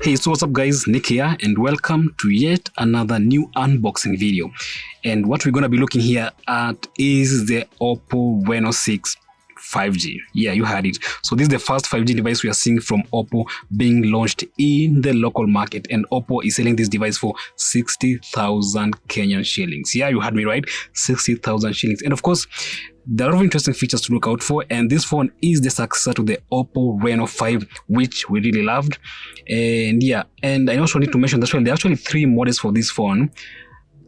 Hey, so what's up guys, Nick here and welcome to yet another new unboxing video. And what we're going to be looking here at is the OPPO Reno6 5G. Yeah, you heard it. So this is the first 5G device we are seeing from OPPO being launched in the local market, and OPPO is selling this device for 60,000 Kenyan shillings. Yeah, you heard me right, 60,000 shillings. And of course, there are a lot of interesting features to look out for, and this phone is the successor to the OPPO Reno5, which we really loved. And yeah, and I also need to mention that there are actually three models for this phone.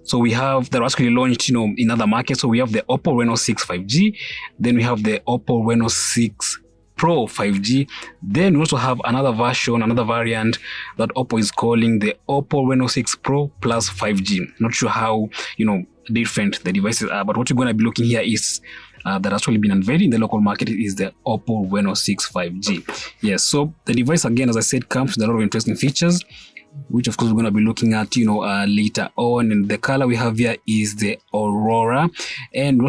So we have that are actually launched, in other markets. So we have the OPPO Reno6 5G, then we have the OPPO Reno6 Pro 5G. Then we also have another version, another variant that OPPO is calling the OPPO Reno6 Pro Plus 5G. Not sure how, different the devices are, but what you're going to be looking here is that actually been unveiled in the local market is the OPPO Reno6 5G. Yes, so the device, again, as I said, comes with a lot of interesting features, which of course we're going to be looking at later on. And the color we have here is the Aurora, and we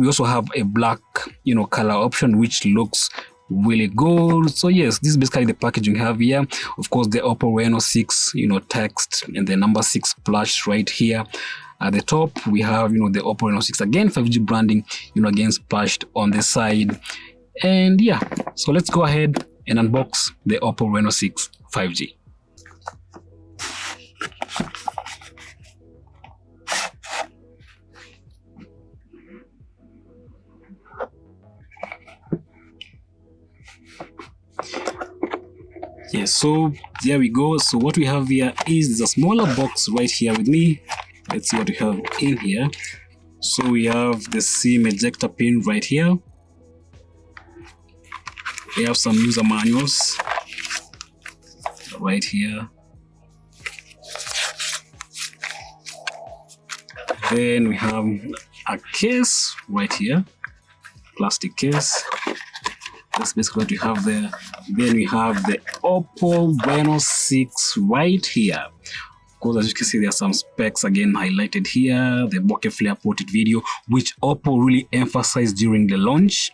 also have a black color option, which looks really good. So yes, this is basically the packaging we have here. Of course, the OPPO Reno6 text and the number 6 splashed right here at the top. We have the OPPO Reno6, again 5G branding again splashed on the side. And yeah, so let's go ahead and unbox the OPPO Reno6 5G. Yes, so there we go. So what we have here is the smaller box right here with me. Let's see what we have in here. So we have the SIM ejector pin right here. We have some user manuals right here. Then we have a case right here, plastic case. That's basically what we have there. Then we have the OPPO Reno6 right here. Of course, as you can see, there are some specs again highlighted here. The bokeh flare ported video, which OPPO really emphasized during the launch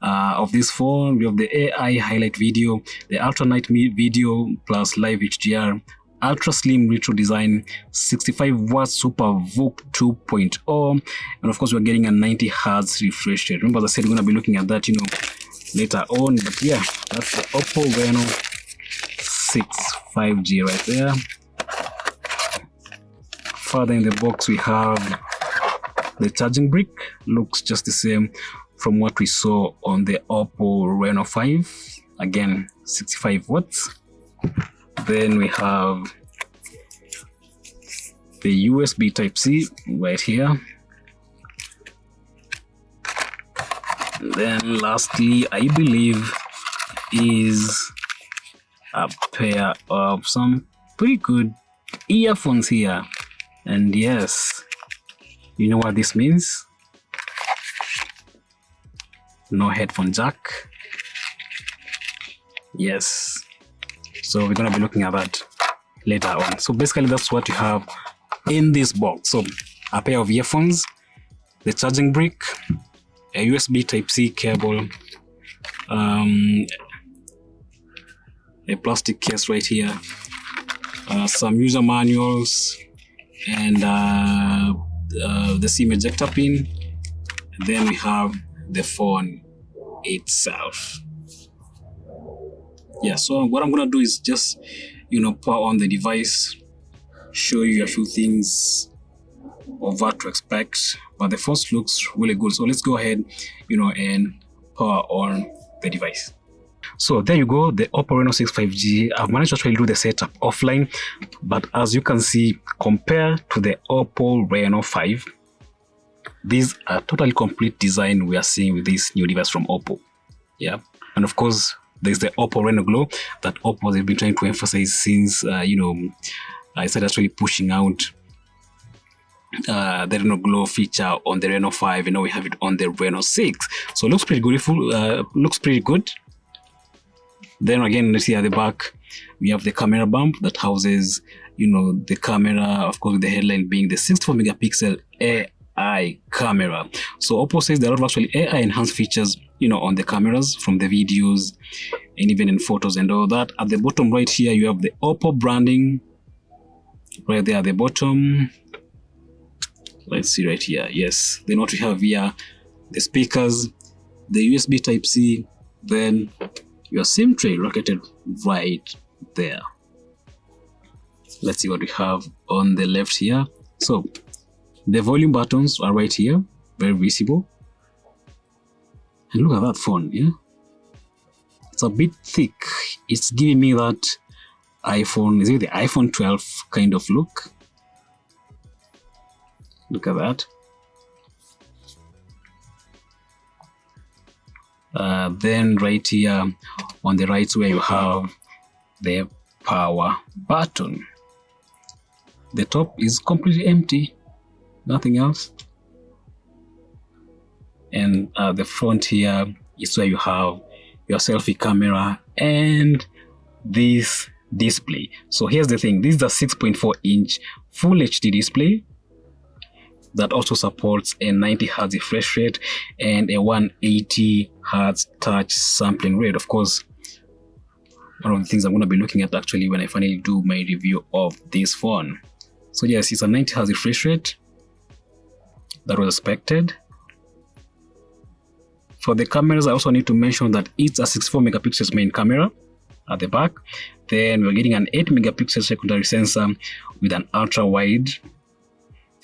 of this phone. We have the AI highlight video, the ultra night video plus live HDR, ultra slim retro design, 65 watts super VOOC 2.0, and of course we're getting a 90 Hz refresh rate. Remember, as I said, we're going to be looking at that later on. But yeah, that's the OPPO Reno6 5G right there. Further in the box, we have the charging brick. Looks just the same from what we saw on the OPPO Reno5. Again, 65 watts. Then we have the USB Type-C right here. And then lastly, I believe, is a pair of some pretty good earphones here. And yes, you know what this means? No headphone jack. Yes. So we're going to be looking at that later on. So basically that's what you have in this box. So a pair of earphones, the charging brick, a USB Type-C cable, a plastic case right here, some user manuals, and the SIM ejector pin. And then we have the phone itself. Yeah, so what I'm gonna do is just power on the device, show you a few things of what to expect, but the first looks really good. So let's go ahead and power on the device. So there you go, the OPPO Reno6 5G. I've managed to actually do the setup offline, but as you can see, compared to the OPPO Reno5, this is a totally complete design we are seeing with this new device from OPPO. Yeah, and of course there's the OPPO Reno Glow that OPPO has been trying to emphasize since I started actually pushing out the Reno Glow feature on the Reno5, and now we have it on the Reno6. So it looks pretty beautiful. Looks pretty good. Then again, let's see at the back, we have the camera bump that houses, the camera, of course, with the headline being the 64 megapixel AI camera. So OPPO says there are a lot of actually AI enhanced features, on the cameras, from the videos and even in photos and all that. At the bottom right here, you have the OPPO branding right there at the bottom. Let's see right here. Yes, then what we have here, the speakers, the USB Type-C, then your SIM tray located right there. Let's see what we have on the left here. So the volume buttons are right here, very visible. And look at that phone, yeah? It's a bit thick. It's giving me that iPhone, is it the iPhone 12 kind of look? Look at that. Then right here on the right where you have the power button. The top is completely empty, nothing else. And the front here is where you have your selfie camera and this display. So here's the thing, this is a 6.4-inch full HD display that also supports a 90 Hz refresh rate and a 180 Hz touch sampling rate. Of course, one of the things I'm going to be looking at actually when I finally do my review of this phone. So yes, it's a 90 Hz refresh rate that was expected. For the cameras, I also need to mention that it's a 64 megapixels main camera at the back. Then we're getting an 8 megapixel secondary sensor with an ultra wide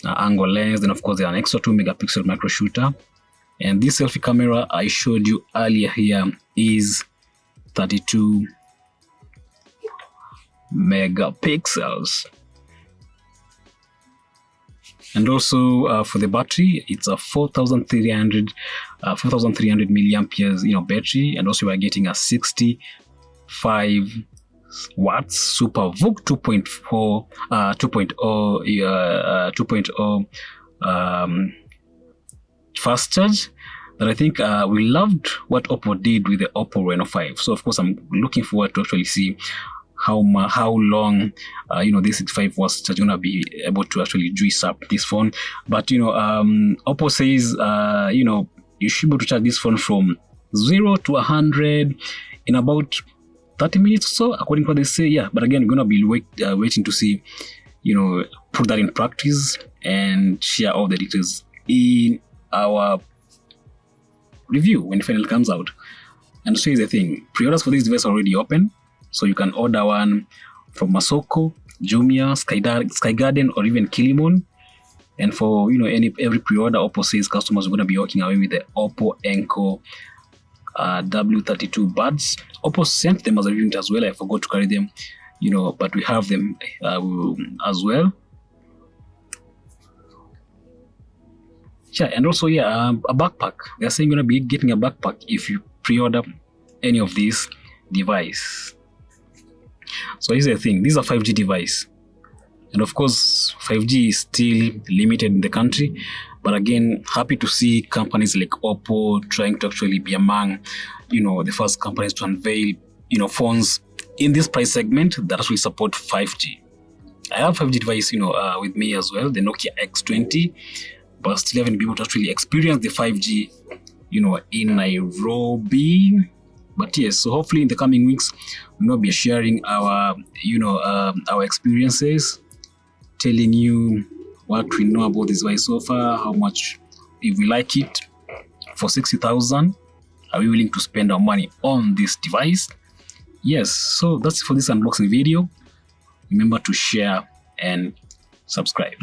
angle lens. Then of course there's an extra 2 megapixel micro shooter. And this selfie camera I showed you earlier here is 32 megapixels. And also for the battery, it's a 4,300 milliamperes, battery, and also we are getting a 65 watts super VOOC 2.0 fast charge. That I think we loved what OPPO did with the OPPO Reno5. So of course I'm looking forward to actually see how long this 65 watts charge gonna be able to actually juice up this phone. But OPPO says you should be able to charge this phone from 0 to 100 in about 30 minutes or so, according to what they say. Yeah, but again, we're gonna be waiting to see, put that in practice and share all the details in our review when it finally comes out. And so here's the thing, pre-orders for this device are already open. So you can order one from Masoko, Jumia, Sky Garden, or even Kilimon. And for every pre-order, OPPO says customers are going to be walking away with the OPPO Enco W32 buds. OPPO sent them as a unit as well. I forgot to carry them, but we have them as well. Yeah, and also a backpack. They're saying you're going to be getting a backpack if you pre-order any of these device. So here's the thing, this is a 5G device, and of course 5G is still limited in the country, but again, happy to see companies like OPPO trying to actually be among the first companies to unveil phones in this price segment that actually support 5G. I have 5G device with me as well, the Nokia X20, but still haven't been able to actually experience the 5G in Nairobi. But yes, so hopefully in the coming weeks, we'll be sharing our, our experiences, telling you what we know about this device so far, how much, if we like it. For 60,000, are we willing to spend our money on this device? Yes, so that's it for this unboxing video. Remember to share and subscribe.